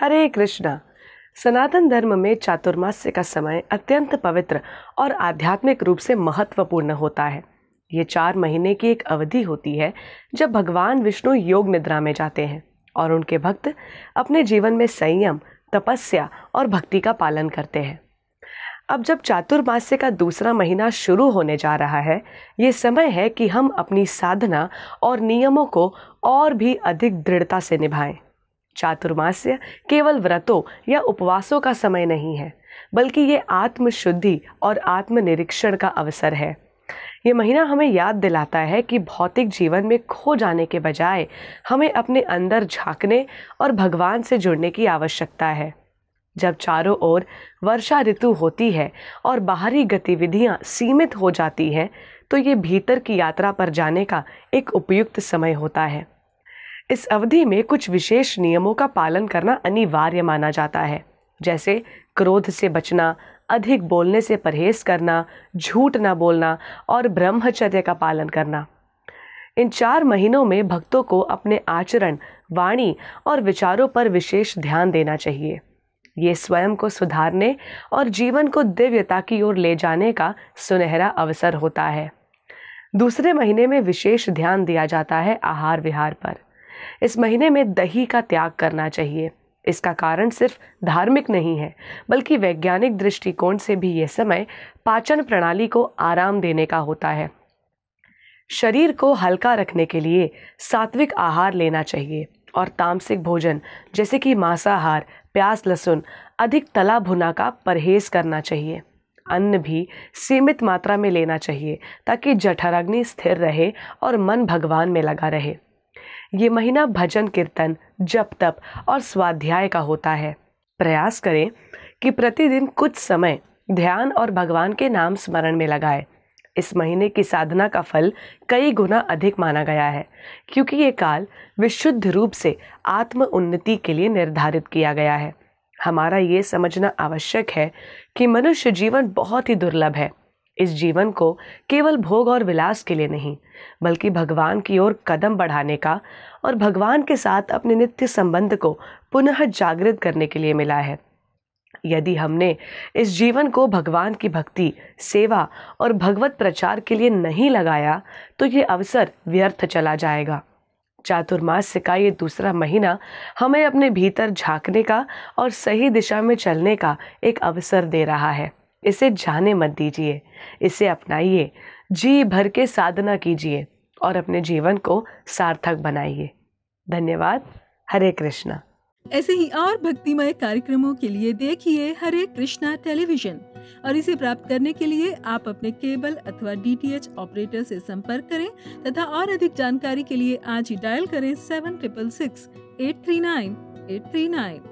हरे कृष्णा। सनातन धर्म में चातुर्मास्य का समय अत्यंत पवित्र और आध्यात्मिक रूप से महत्वपूर्ण होता है। ये 4 महीने की एक अवधि होती है जब भगवान विष्णु योग निद्रा में जाते हैं और उनके भक्त अपने जीवन में संयम, तपस्या और भक्ति का पालन करते हैं। अब जब चातुर्मास्य का दूसरा महीना शुरू होने जा रहा है, ये समय है कि हम अपनी साधना और नियमों को और भी अधिक दृढ़ता से निभाएं। चातुर्मास्य केवल व्रतों या उपवासों का समय नहीं है, बल्कि ये आत्मशुद्धि और आत्मनिरीक्षण का अवसर है। ये महीना हमें याद दिलाता है कि भौतिक जीवन में खो जाने के बजाय हमें अपने अंदर झांकने और भगवान से जुड़ने की आवश्यकता है। जब चारों ओर वर्षा ऋतु होती है और बाहरी गतिविधियां सीमित हो जाती हैं, तो ये भीतर की यात्रा पर जाने का एक उपयुक्त समय होता है। इस अवधि में कुछ विशेष नियमों का पालन करना अनिवार्य माना जाता है, जैसे क्रोध से बचना, अधिक बोलने से परहेज करना, झूठ न बोलना और ब्रह्मचर्य का पालन करना। इन 4 महीनों में भक्तों को अपने आचरण, वाणी और विचारों पर विशेष ध्यान देना चाहिए। ये स्वयं को सुधारने और जीवन को दिव्यता की ओर ले जाने का सुनहरा अवसर होता है। दूसरे महीने में विशेष ध्यान दिया जाता है आहार विहार पर। इस महीने में दही का त्याग करना चाहिए। इसका कारण सिर्फ धार्मिक नहीं है, बल्कि वैज्ञानिक दृष्टिकोण से भी यह समय पाचन प्रणाली को आराम देने का होता है। शरीर को हल्का रखने के लिए सात्विक आहार लेना चाहिए और तामसिक भोजन जैसे कि मांसाहार, प्याज, लहसुन, अधिक तला भुना का परहेज करना चाहिए। अन्न भी सीमित मात्रा में लेना चाहिए ताकि जठराग्नि स्थिर रहे और मन भगवान में लगा रहे। ये महीना भजन, कीर्तन, जप, तप और स्वाध्याय का होता है। प्रयास करें कि प्रतिदिन कुछ समय ध्यान और भगवान के नाम स्मरण में लगाएं। इस महीने की साधना का फल कई गुना अधिक माना गया है, क्योंकि ये काल विशुद्ध रूप से आत्म उन्नति के लिए निर्धारित किया गया है। हमारा ये समझना आवश्यक है कि मनुष्य जीवन बहुत ही दुर्लभ है। इस जीवन को केवल भोग और विलास के लिए नहीं, बल्कि भगवान की ओर कदम बढ़ाने का और भगवान के साथ अपने नित्य संबंध को पुनः जागृत करने के लिए मिला है। यदि हमने इस जीवन को भगवान की भक्ति, सेवा और भगवत प्रचार के लिए नहीं लगाया, तो ये अवसर व्यर्थ चला जाएगा। चातुर्मास्य का ये दूसरा महीना हमें अपने भीतर झांकने का और सही दिशा में चलने का एक अवसर दे रहा है। इसे जाने मत दीजिए, इसे अपनाइए, जी भर के साधना कीजिए और अपने जीवन को सार्थक बनाइए। धन्यवाद। हरे कृष्णा। ऐसे ही और भक्तिमय कार्यक्रमों के लिए देखिए हरे कृष्णा टेलीविजन, और इसे प्राप्त करने के लिए आप अपने केबल अथवा DTH ऑपरेटर से संपर्क करें तथा और अधिक जानकारी के लिए आज ही डायल करें 7666 839 839।